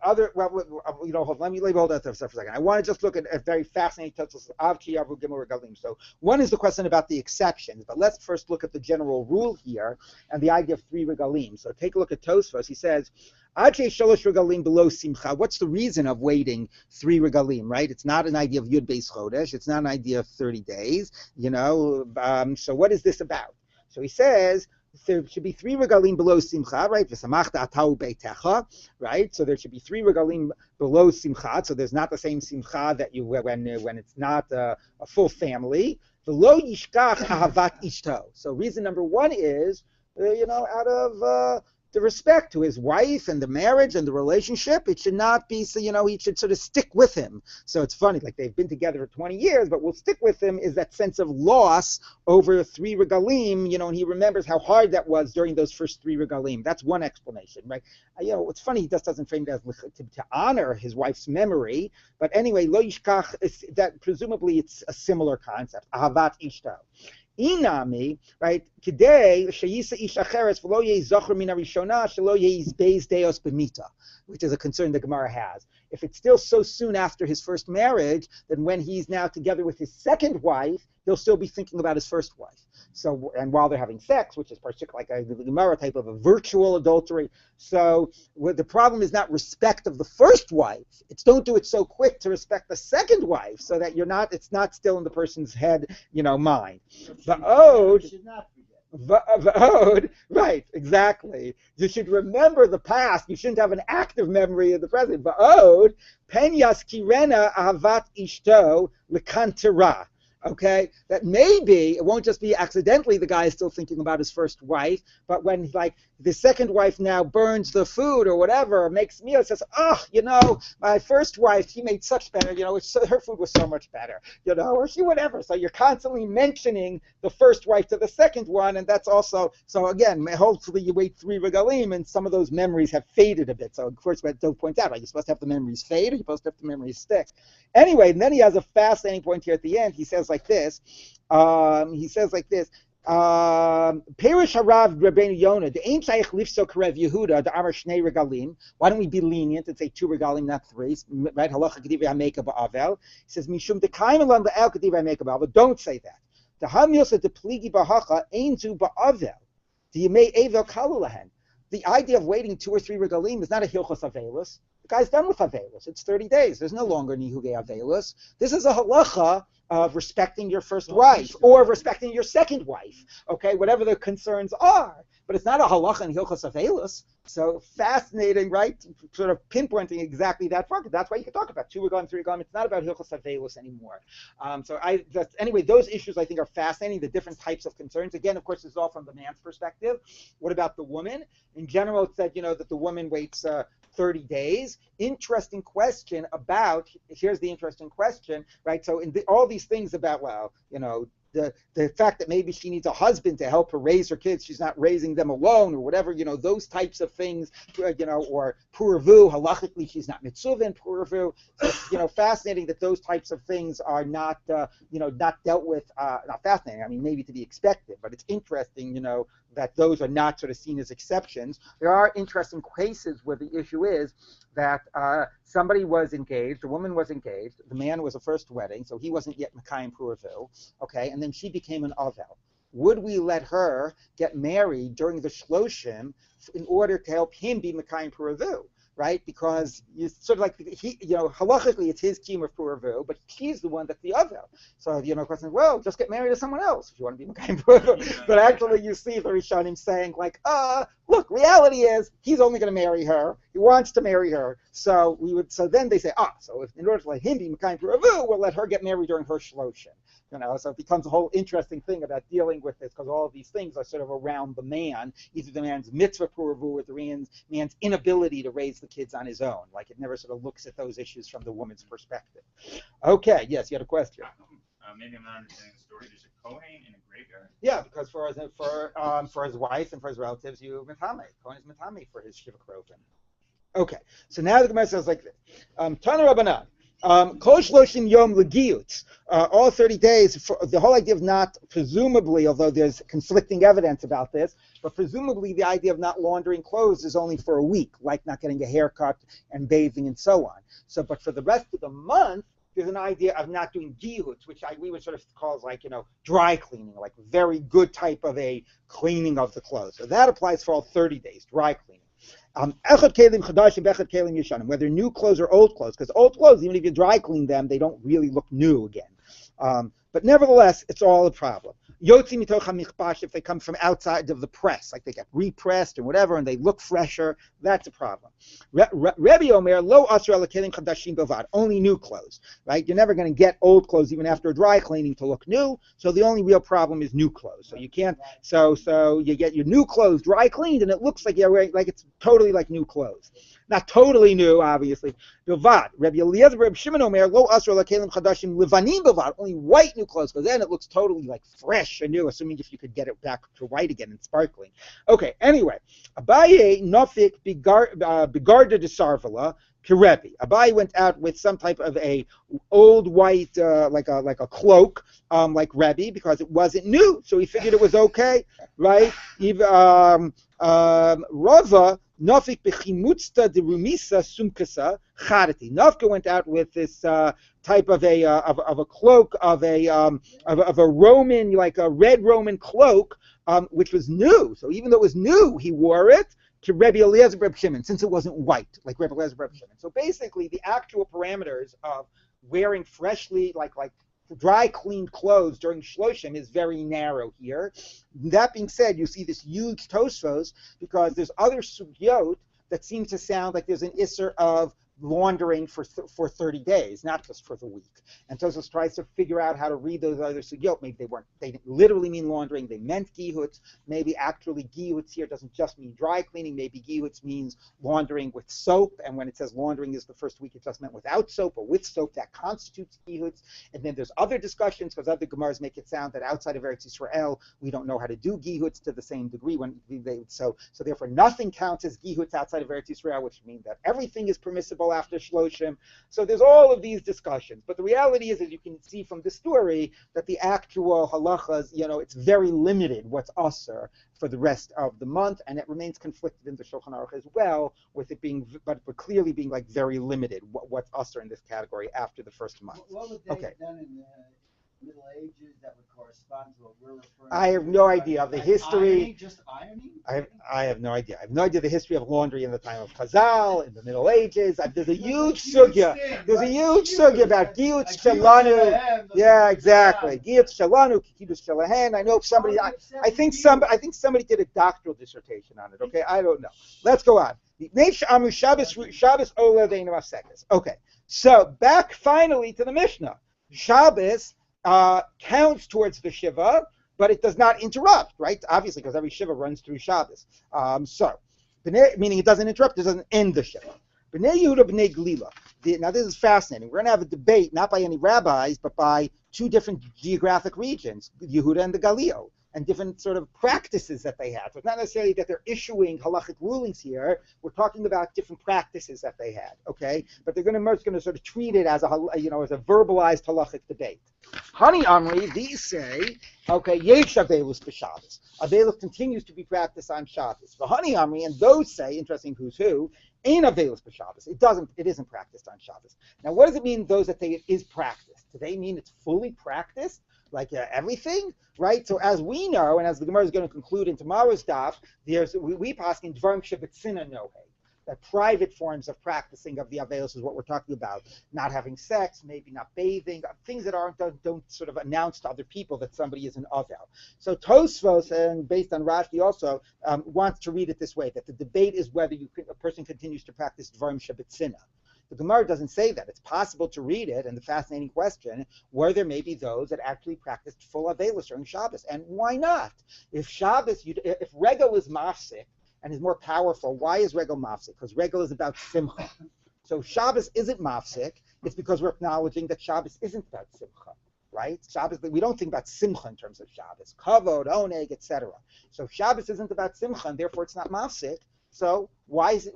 let me hold that stuff for a second. I want to just look at a very fascinating Tosfos of Kiyavu Gimel Regalim. So one is the question about the exceptions, but let's first look at the general rule here and the idea of 3 regalim. So take a look at Tosfos. He says, Shalosh regalim below simcha. What's the reason of waiting 3 regalim, right? It's not an idea of Yud Beis Chodesh. It's not an idea of 30 days, So what is this about? So he says, there should be 3 regalim below simcha, right? V'samachta atau beitecha, right? So there should be 3 regalim below simcha. So there's not the same simcha that you when it's not a full family. V'lo yishkach ahavat ishto. So reason number 1 is, out of the respect to his wife and the marriage and the relationship, it should not be, he should sort of stick with him. So it's funny, like they've been together for 20 years, but will stick with him is that sense of loss over 3 regalim, and he remembers how hard that was during those first 3 regalim. That's one explanation, right? It's funny, he just doesn't frame it as to honor his wife's memory, but anyway, lo yishkach, that presumably it's a similar concept, ahavat ishto. Inami, right? Today, sheyisa ish acheres v'lo yeh zocher min harishona shelo yeh yizbeis deos b'mita, which is a concern the Gemara has. If it's still so soon after his first marriage, then when he's now together with his second wife, he'll still be thinking about his first wife. So, and while they're having sex, which is particularly like the Gemara type of a virtual adultery. So, the problem is not respect of the first wife. It's don't do it so quick to respect the second wife, so that it's not still in the person's head, mind. Va'od, right, exactly. You should remember the past. You shouldn't have an active memory of the present. Va'od, pen yaskirena ahavat ishto lekantera. Okay, that maybe it won't just be accidentally the guy is still thinking about his first wife, but when like the second wife now burns the food or whatever, makes meal, says, oh, my first wife, she made such better, her food was so much better, or she whatever. So you're constantly mentioning the first wife to the second one, and that's also, so again, hopefully you wait 3 regalim and some of those memories have faded a bit. So of course, what Doe points out, are you supposed to have the memories fade or you're supposed to have the memories stick? Anyway, and then he has a fascinating point here at the end. He says like this. Perish harav Rabbeinu Yonah, the ain't shaykh lifso karev Yehuda, the amar shnei regalim. Why don't we be lenient and say 2 regalim, not 3? Right? Halacha kediv hameka ba'avel. He says mishum dekaim elam le'el kediv hameka ba'avel. Don't say that. The hamyosa de pligi ba'hacha ain't zu ba'avel. The yemei avel kalulahen. The idea of waiting 2 or 3 regalim is not a hilchos avelus. The guy's done with avelus. It's 30 days. There's no longer nihuge avelus. This is a halacha of respecting your first wife or respecting your second wife. Okay, whatever the concerns are. But it's not a halacha in hilchos avelus. So fascinating, right? Sort of pinpointing exactly that part. That's why you can talk about 2 regalim, 3 regalim. It's not about hilchos avelus anymore. Anyway, those issues I think are fascinating. The different types of concerns. Again, of course, this is all from the man's perspective. What about the woman? In general, it said that the woman waits 30 days. Interesting question about, here's the interesting question, right? So in all these things about, the fact that maybe she needs a husband to help her raise her kids, she's not raising them alone or whatever, those types of things, or puravu, halachically she's not mitzvah in puravu. So, fascinating that those types of things are not, not dealt with, not fascinating, I mean, maybe to be expected, but it's interesting, that those are not sort of seen as exceptions. There are interesting cases where the issue is that somebody was engaged, a woman was engaged, the man was a first wedding, so he wasn't yet Mekayim Puravu, okay, and then she became an Avel. Would we let her get married during the Shloshim in order to help him be Mekayim Puravu? Right, because you sort of like halachically it's his team of puravu, but he's the one that's the avel. So question, well, just get married to someone else if you want to be mekayim puravu. But actually, you see the Rishonim saying like, look, reality is he's only going to marry her. He wants to marry her. So then they say, so if in order to let him be mekayim puravu, we'll let her get married during her shloshim. So it becomes a whole interesting thing about dealing with this, because all of these things are sort of around the man, either the man's mitzvah puravu or the man's inability to raise the kids on his own. Like it never sort of looks at those issues from the woman's perspective. Okay, yes, you had a question. Maybe I'm not understanding the story. There's a Kohen in a graveyard. Yeah, because for his wife and for his relatives, you mitame. Kohen is mitame for his shiva krovim. Okay, so now the Gemara says like this: Tana Rabbanan. Kol shloshim yom legiyut, all 30 days, the whole idea of not, presumably, although there's conflicting evidence about this, but presumably the idea of not laundering clothes is only for a week, like not getting a haircut and bathing and so on. So, but for the rest of the month, there's an idea of not doing giyut, which we would sort of call like, dry cleaning, like very good type of a cleaning of the clothes. So that applies for all 30 days, dry cleaning. Whether new clothes or old clothes, because old clothes, even if you dry clean them, they don't really look new again. But nevertheless, it's all a problem. If they come from outside of the press, like they get repressed or whatever, and they look fresher, that's a problem. Rabbi Omer, lo asra lekelim chadashim bavad, only new clothes, right? You're never going to get old clothes even after dry cleaning to look new. So the only real problem is new clothes. So you can't. So you get your new clothes dry cleaned, and it looks like you're wearing, like it's totally like new clothes. Not totally new, obviously. Bilvad. Rabbi Eliezer, Rabbi Shimon Omer, lo asra lekelim chadashim levanim bilvad, only white new clothes, because then it looks totally like fresh and new, assuming if you could get it back to white again and sparkling. Okay, anyway. Abaye nofik bigarda de sarvala kirebi. Abaye went out with some type of a old white, like a cloak, like Rebbe, because it wasn't new, so he figured it was okay, right? Rava nofik bechimutzta de rumisa sumkasa charati. Nafka went out with this type of a cloak of a Roman, like a red Roman cloak, which was new. So even though it was new, he wore it to Rebbe Eliezer Reb Shimon, since it wasn't white, like Rebbe Eliezer Reb Shimon. So basically, the actual parameters of wearing freshly, like dry cleaned clothes during Shloshim is very narrow here. That being said, you see this huge Tosfos, because there's other sugyot that seem to sound like there's an isser of laundering for 30 days, not just for the week. And Tosfos tries to figure out how to read those other sugyot. Maybe they didn't literally mean laundering, they meant gihutz. Maybe actually gihutz here doesn't just mean dry cleaning. Maybe gihutz means laundering with soap, and when it says laundering is the first week, it just meant without soap or with soap. That constitutes gihutz. And then there's other discussions, because other Gemaras make it sound that outside of Eretz Yisrael, we don't know how to do gihutz to the same degree. So therefore nothing counts as gihutz outside of Eretz Yisrael, which means that everything is permissible after Shloshim. So there's all of these discussions. But the reality is, as you can see from the story, that the actual halachas, it's very limited what's usher for the rest of the month, and it remains conflicted in the Shulchan Aruch as well, with it being, but clearly being like very limited what's usher in this category after the first month. What would they have done in the Middle Ages that would correspond to what we're referring to? I have no idea of the history. Ironing, just ironing? I have no idea. I have no idea the history of laundry in the time of Chazal, in the Middle Ages. There's a huge sugya. There's a huge sugya about giyutz shalanu. Yeah, exactly. Giyutz shalanu, kikidus shalahen. I know somebody. I think somebody did a doctoral dissertation on it. Okay, I don't know. Let's go on. Okay, so back finally to the Mishnah. Shabbos counts towards the Shiva, but it does not interrupt, right? Obviously, because every Shiva runs through Shabbos. Meaning it doesn't interrupt, it doesn't end the Shiva. B'nai Yehuda, B'nai Glila. Now this is fascinating. We're going to have a debate, not by any rabbis, but by two different geographic regions, Yehuda and the Galil, and different sort of practices that they had. So it's not necessarily that they're issuing halachic rulings here. We're talking about different practices that they had, okay? But they're going to sort of treat it as a verbalized halachic debate. Hani Amri, these say, okay, Yesh Avelus b'Shabbos. Avelus continues to be practiced on Shabbos. The Hani Amri, and those say, interesting who's who, Ein Avelus b'Shabbos. It isn't practiced on Shabbos. Now, what does it mean, those that say it is practiced? Do they mean it's fully practiced? Like everything, right? So as we know, and as the Gemara is going to conclude in tomorrow's daf, we pass in dvarim shebetzina nohe, that private forms of practicing of the avelos is what we're talking about. Not having sex, maybe not bathing, things that don't sort of announce to other people that somebody is an avel. So Tosfos, and based on Rashi also, wants to read it this way, that the debate is whether a person continues to practice dvarim shebetzina. The Gemara doesn't say that. It's possible to read it, and the fascinating question, were there maybe those that actually practiced full Avelis during Shabbos? And why not? If Regel is mafsik and is more powerful, why is Regel mafsik? Because Regel is about simcha. So Shabbos isn't mafsik. It's because we're acknowledging that Shabbos isn't about simcha, right? Shabbos, we don't think about simcha in terms of Shabbos. Kavod, oneg, etc. So Shabbos isn't about simcha, and therefore it's not mafsik. So is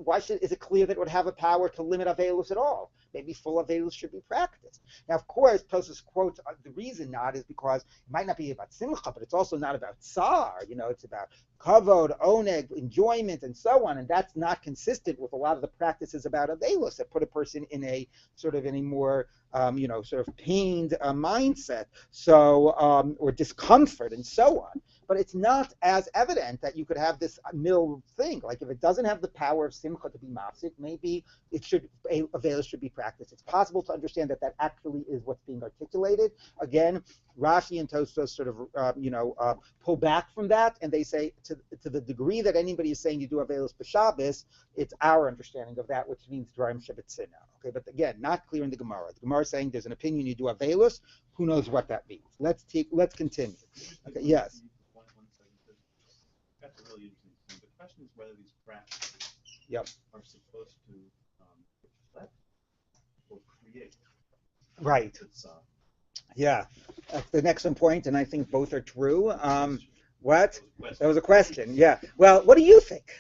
it clear that it would have a power to limit Avelus at all? Maybe full Avelus should be practiced. Now, of course, Tosfos quotes the reason not is because it might not be about simcha, but it's also not about tsar. It's about kavod, oneg, enjoyment, and so on. And that's not consistent with a lot of the practices about Avelus that put a person in a more sort of pained mindset, or discomfort, and so on. But it's not as evident that you could have this middle thing. Like if it doesn't have the power of simcha to be mafsik, maybe Avelus should be practiced. It's possible to understand that actually is what's being articulated. Again, Rashi and Tosfos sort of pull back from that, and they say to the degree that anybody is saying you do Avelus b'Shabbos, it's our understanding of that, which means Dvarim shebetzina. Okay, but again, not clear in the Gemara. The Gemara is saying there's an opinion you do Avelus. Who knows what that means? Let's continue. Okay, yes. That's a really interesting thing. The question is whether these practices are supposed to reflect or create. Right. Yeah, that's the next point, and I think both are true. What? That was a question. Yeah. Well, what do you think?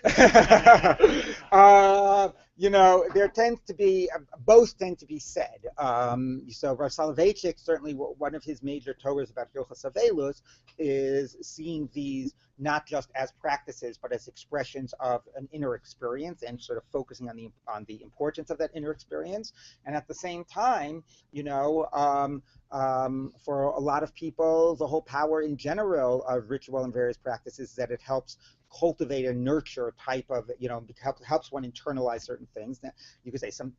There tends to be, both tend to be said. So Rav Soloveitchik, certainly one of his major Torahs about Hilchos Avelus is seeing these not just as practices, but as expressions of an inner experience, and sort of focusing on the importance of that inner experience. And at the same time, for a lot of people, the whole power in general of ritual and various practices is that it helps cultivate and nurture type of, helps one internalize certain things. Now, you could say some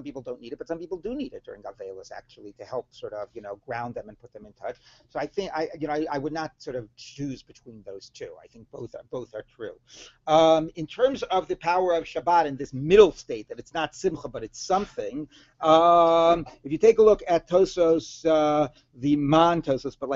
people don't need it, but some people do need it during Avelis actually to help sort of, ground them and put them in touch. So I think I would not sort of choose between those two. I think both are true. In terms of the power of Shabbat in this middle state, that it's not Simcha, but it's something. If you take a look at Tosos, the Man Tosos, but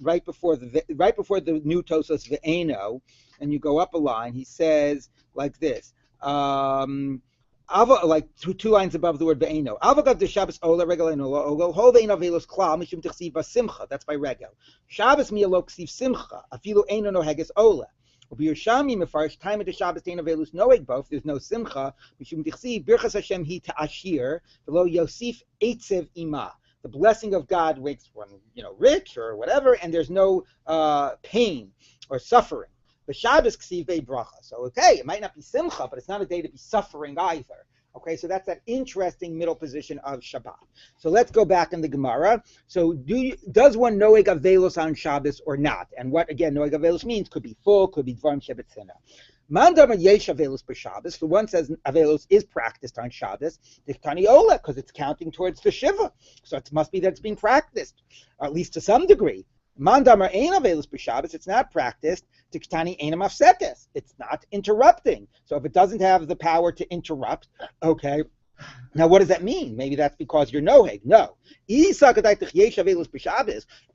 right before the new Tosos Ve'eno, and you go up a line, he says like this. Like two lines above the word Ve'eno. Avagav de Shabbos Ola Regel Eno Ogel Ho Ve'eno Velos Klal Mishum Tichsiv Basimcha. That's by Regel. Shabbos Mielo Ksiv Simcha. Afilu Eno No Heges Ola. Ubiyushami Mefarish time of the Shabbos Deina Velus Noeg both. There's no Simcha. Mishum Tichsiv Birchas Hashem Hi Ta'ashir Velo Yosif Eitzev Ima. The blessing of God makes one, rich or whatever, and there's no pain or suffering. The Shabbos ksiv bei bracha. So it might not be simcha, but it's not a day to be suffering either. Okay, so that's that interesting middle position of Shabbat. So let's go back in the Gemara. So does one noeg avelos on Shabbos or not? And what again noeg avelos means could be full, could be dvarim shebetzina. Mandama yesh avelos b'Shabbos. The one says avelos is practiced on Shabbos. Dichtani ola because it's counting towards the shiva. So it must be that it's being practiced, at least to some degree. Mandamar ein avelos b'Shabbos. It's not practiced. Diktani ein mafsekes. It's not interrupting. So if it doesn't have the power to interrupt, okay. Now what does that mean? Maybe that's because you're noheg. No. If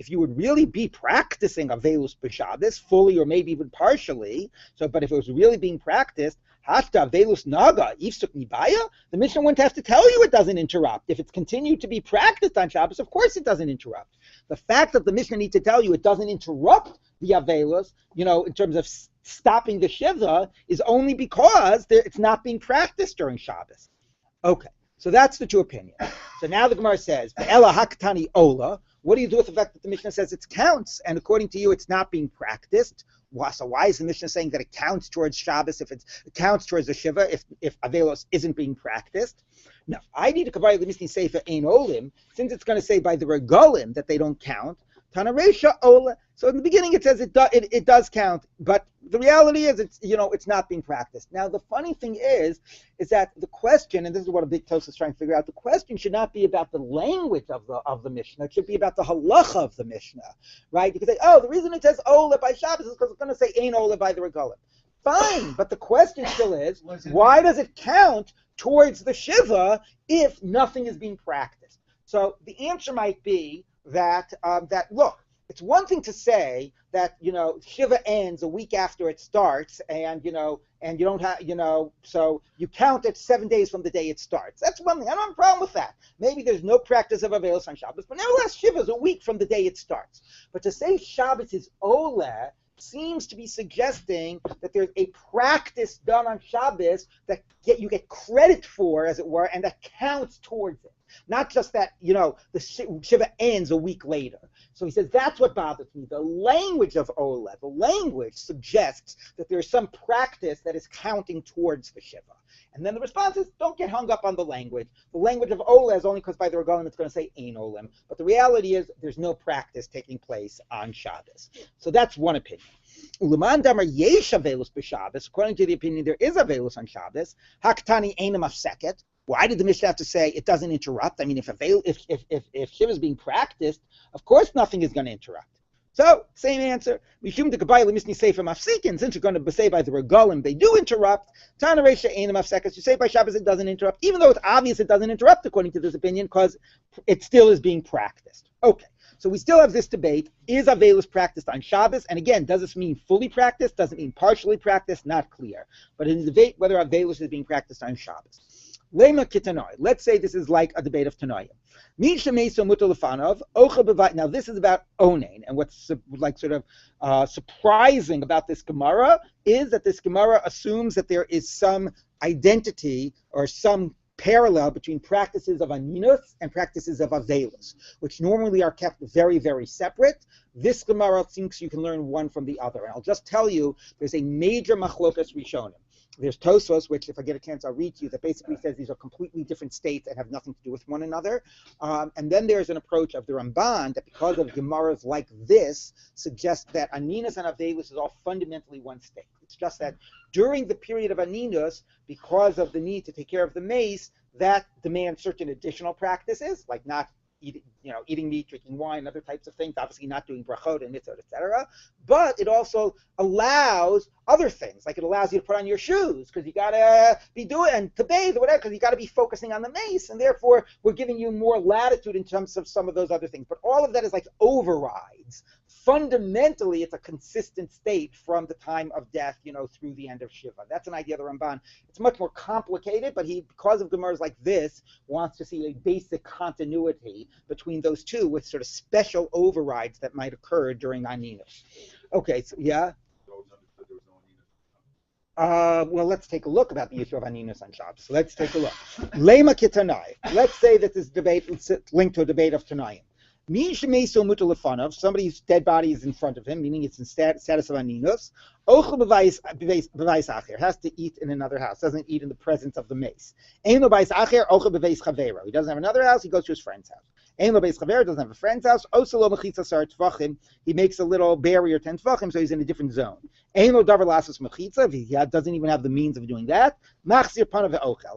you would really be practicing avelus b'Shabbos fully or maybe even partially, but if it was really being practiced, hashta avelus naga ifsuk nibaya, the Mishnah wouldn't have to tell you it doesn't interrupt. If it's continued to be practiced on Shabbos, of course it doesn't interrupt. The fact that the Mishnah needs to tell you it doesn't interrupt the avelus, in terms of stopping the shiva, is only because it's not being practiced during Shabbos. Okay, so that's the two opinions. So now the Gemara says, "Ela haktani ola." What do you do with the fact that the Mishnah says it counts, and according to you, it's not being practiced? So why is the Mishnah saying that it counts towards Shabbos if it counts towards the shiva if avelos isn't being practiced? No, I need to kavai the Mishnah seifa ein olim, since it's going to say by the regolim that they don't count. Tana reisha ola. So in the beginning it says it does count, but the reality is it's not being practiced. Now the funny thing is that the question, and this is what a big Tosfos is trying to figure out, the question should not be about the language of the Mishnah. It should be about the halacha of the Mishnah, right? You can say, the reason it says ola by Shabbos is because it's going to say ein ola by the regalim. Fine, but the question still is, why does it count towards the shiva if nothing is being practiced? So the answer might be that look, it's one thing to say that shiva ends a week after it starts, and you don't have so you count it 7 days from the day it starts. That's one thing. I don't have a problem with that. Maybe there's no practice of avelos on Shabbos, but nevertheless shiva is a week from the day it starts. But to say Shabbos is ola seems to be suggesting that there's a practice done on Shabbos that you get credit for, as it were, and that counts towards it. Not just that, the shiva ends a week later. So he says, that's what bothers me. The language of Ola, the language suggests that there's some practice that is counting towards the shiva. And then the response is, don't get hung up on the language. The language of Ola is only because by the regalim it's going to say ein olim. But the reality is there's no practice taking place on Shabbos. So that's one opinion. Uleman damar yesh avelus b'Shabbos. According to the opinion, there is avelus on Shabbos. Haktani ein mafseket. Why did the Mishnah have to say it doesn't interrupt? I mean, if shiva is being practiced, of course nothing is going to interrupt. So, same answer. Mishum de kabayla misni sefer mafsikin. Since you're going to say by the regalim they do interrupt. Tana reisha ein mafsekas. You say by Shabbos it doesn't interrupt, even though it's obvious it doesn't interrupt according to this opinion, because it still is being practiced. Okay. So we still have this debate. Is avelus practiced on Shabbos? And again, does this mean fully practiced? Does it mean partially practiced? Not clear. But in the debate whether avelus is being practiced on Shabbos. Lema kitanoi. Let's say this is like a debate of Tanoim. Now this is about onain, and what's surprising about this Gemara is that this Gemara assumes that there is some identity or some parallel between practices of aninus and practices of avelus, which normally are kept very, very separate. This Gemara thinks you can learn one from the other. And I'll just tell you, there's a major machlokas rishonim. There's Tosfos, which if I get a chance I'll read to you, that basically says these are completely different states and have nothing to do with one another. And then there's an approach of the Ramban that because of Gemaras like this suggests that Aninus and Avelus is all fundamentally one state. It's just that during the period of Aninus, because of the need to take care of the mace, that demands certain additional practices, like not eating meat, drinking wine, other types of things, obviously not doing brachot and mitzvot, etc. But it also allows other things, like it allows you to put on your shoes, because you got to be doing, and to bathe or whatever, because you got to be focusing on the mace, and therefore we're giving you more latitude in terms of some of those other things. But all of that is like overrides. Fundamentally, it's a consistent state from the time of death, through the end of Shiva. That's an idea of the Ramban. It's much more complicated, but he, because of Gemaras like this, wants to see a basic continuity between those two with sort of special overrides that might occur during Aninus. Okay, so yeah? Well, let's take a look about the issue of Aninus on Shabbos. Let's take a look. Lema Kitanai. Let's say that this debate is linked to a debate of Tanayim. Somebody's dead body is in front of him, meaning it's in status of Aninus. Has to eat in another house, doesn't eat in the presence of the mace. He doesn't have another house, he goes to his friend's house. Doesn't have a friend's house. He makes a little barrier 10 tvachim, so he's in a different zone. He doesn't even have the means of doing that.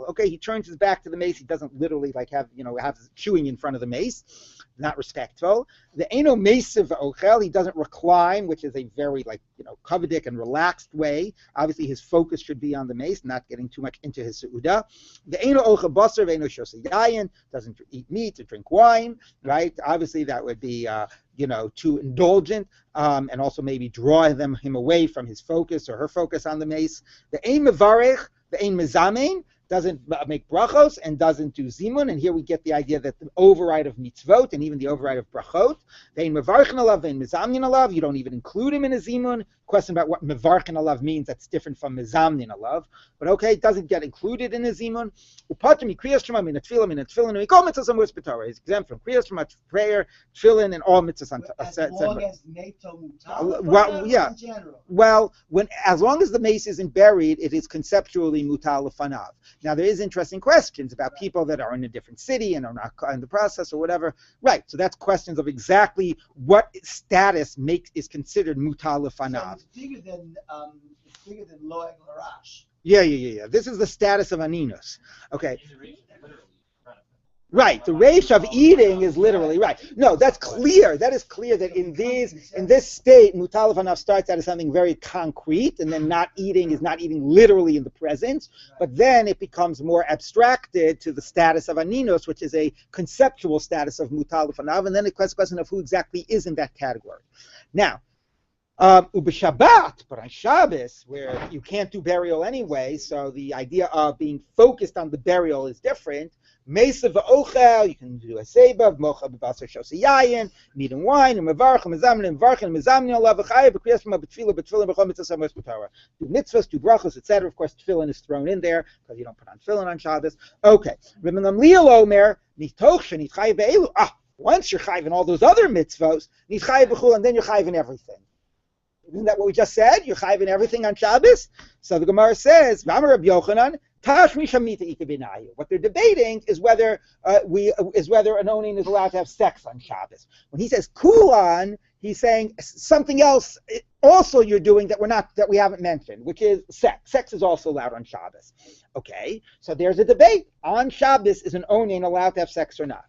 Okay, he turns his back to the mace. He doesn't literally have chewing in front of the mace. Not respectful. The Eno Mesiv Ochel, he doesn't recline, which is a very kavedic and relaxed way. Obviously, his focus should be on the mace, not getting too much into his seuda. The Eno Ochel Basar, Eno Shosayayin, doesn't eat meat or drink wine, right? Obviously, that would be too indulgent, and also maybe draw him away from his focus or her focus on the mace. The Ein Mevarech, the Ein Mezamein, doesn't make brachos and doesn't do zimun, and here we get the idea that the override of mitzvot and even the override of brachot, vein mevarchen alav, vein mezamnin alav, you don't even include him in a zimun. Question about what mevarchen alav means, that's different from mezamnin alav, but okay, it doesn't get included in a zimun. Upatim kriyas shema min tefillah and mikol mitzvahs and b'torah. He's exempt from kriyas shema, prayer, tefillin, and all mitzvahs. As long as meto mutal. Well, yeah. In general. Well, as long as the mace isn't buried, it is conceptually mutal lefanav. Now, there is interesting questions about people that are in a different city and are not in the process or whatever. Right, so that's questions of exactly what status is considered mutal lefanav. So it's bigger than loeg larash. Yeah. This is the status of Aninus. Okay. Right, the reish of eating is literally right. No, that's clear. That is clear that in this state, mutal lefanav starts out as something very concrete, and then not eating is not eating literally in the presence, but then it becomes more abstracted to the status of aninus, which is a conceptual status of mutal lefanav, and then it's a question of who exactly is in that category. Now, Shabbat, but on Shabbos, where you can't do burial anyway, so the idea of being focused on the burial is different. Mesa v'ochel, you can do a seba, mocha b'basar shosayayin, meat and wine, and mevarch, and mezamin, and varch, and mezamin, Allah v'chayah, b'kriyasma, b'tfilah, b'tfilah, b'chom, mitzvah, b'torah. Do mitzvahs, do brachos, etc. Of course, tefillin is thrown in there, because you don't put on tefillin on Shabbos. Okay. Rabbi Gamliel omer, nitoch shenitchayev be'elu. Once you're chayiv in all those other mitzvahs, nitchayev b'chul, and then you're chayiv in everything. Isn't that what we just said? You're chayiv in everything on Shabbos? So the Gemara says, V'amar Rabbi Yochanan, what they're debating is whether an onin is allowed to have sex on Shabbos. When he says kulan, he's saying something else also you're doing that we haven't mentioned, which is sex. Sex is also allowed on Shabbos. Okay, so there's a debate. On Shabbos, is an onin allowed to have sex or not?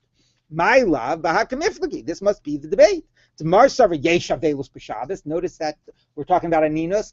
My love, this must be the debate. Notice that we're talking about aninus.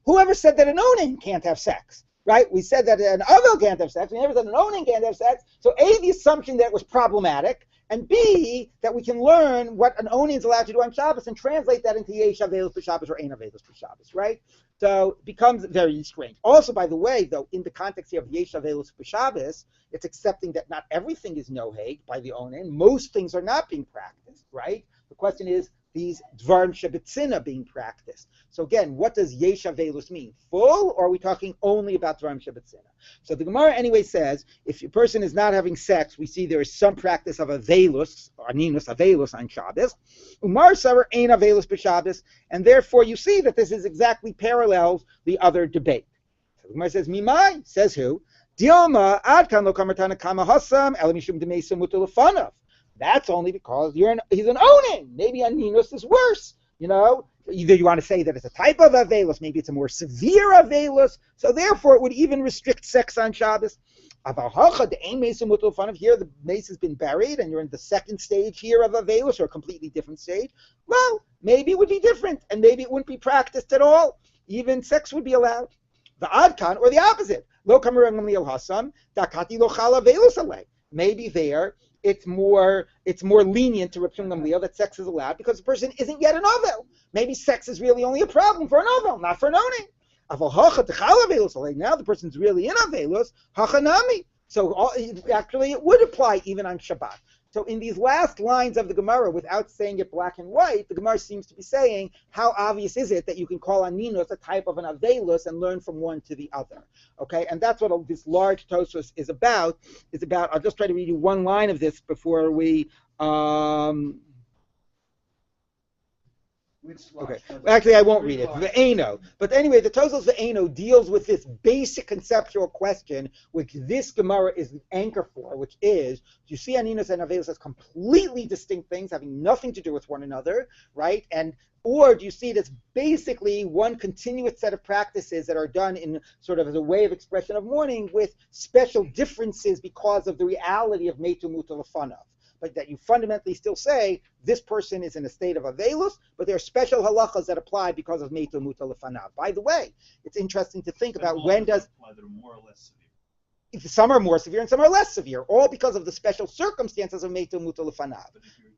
Whoever said that an onin can't have sex? Right? We said that an avel can't have sex. We never said an onin can't have sex. So A, the assumption that it was problematic, and B, that we can learn what an onin is allowed to do on Shabbos and translate that into yesh avelus b'Shabbos or ein avelus b'Shabbos, right? So it becomes very strange. Also, by the way, though, in the context here of yesh avelus b'Shabbos, it's accepting that not everything is noheg by the onin. Most things are not being practiced, right? The question is, these dvarim shebetzina being practiced. So again, what does yesh avelus mean? Full, or are we talking only about dvarim shebetzina? So the Gemara anyway says, if a person is not having sex, we see there is some practice of avelus, aninus avelus on Shabbos. Umar savar ein avelus b'Shabbos, and therefore you see that this is exactly parallels the other debate. So the Gemara says, Mimai, says who? Dilma ad kan lo kamartana kama hasam elamishum demesim mutulafanav. That's only because he's an onin. Maybe aninus is worse. Either you want to say that it's a type of avelus, maybe it's a more severe avelus, so therefore it would even restrict sex on Shabbos. Here the mace has been buried, and you're in the second stage here of avelus, or a completely different stage. Well, maybe it would be different, and maybe it wouldn't be practiced at all. Even sex would be allowed. The adkan, or the opposite. Maybe there it's more lenient to Reb Shimon Gamliel that sex is allowed because the person isn't yet an ovel. Maybe sex is really only a problem for an ovel, not for an oning. Now the person's really in avelus, hachanami. So actually it would apply even on Shabbat. So in these last lines of the Gemara, without saying it black and white, the Gemara seems to be saying, how obvious is it that you can call aninus a type of an avelus and learn from one to the other? Okay, and that's what this large Tosfos is about. I'll just try to read you one line of this before we. Okay. Actually, I won't read it. Ve'eno. But anyway, the Tosfos Ve'eno deals with this basic conceptual question, which this Gemara is the anchor for, which is, do you see aninus and avelus as completely distinct things, having nothing to do with one another, right? Or do you see it as basically one continuous set of practices that are done in sort of as a way of expression of mourning with special differences because of the reality of Meitu Mutalafanav? But that you fundamentally still say this person is in a state of avelus, but there are special halachas that apply because of meitu muta lefanav. By the way, it's interesting to think about when does more or less severe. Some are more severe and some are less severe, all because of the special circumstances of meitu muta lefanav.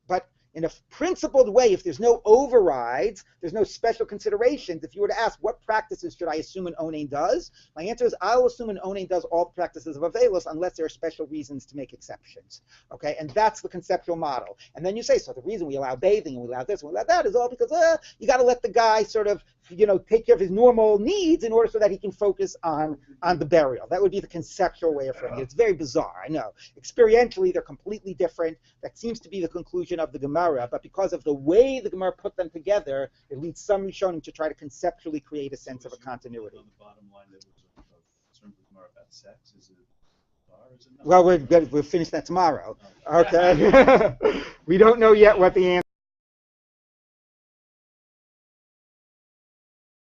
But in a principled way, if there's no overrides, there's no special considerations, if you were to ask what practices should I assume an onain does, my answer is I'll assume an onain does all the practices of avelus unless there are special reasons to make exceptions. Okay, and that's the conceptual model. And then you say, so the reason we allow bathing and we allow this and we allow that is all because you got to let the guy sort of take care of his normal needs in order so that he can focus on the burial. That would be the conceptual way of framing it. It's very bizarre, I know. Experientially, they're completely different. That seems to be the conclusion of the Gemara, but because of the way the Gemara put them together, it leads some Rishonim to try to conceptually create a sense of a continuity. On the bottom line, that was a term of Gemara about sex. Is it bar? Is it not? Well, we'll finish that tomorrow. Okay. We don't know yet what the answer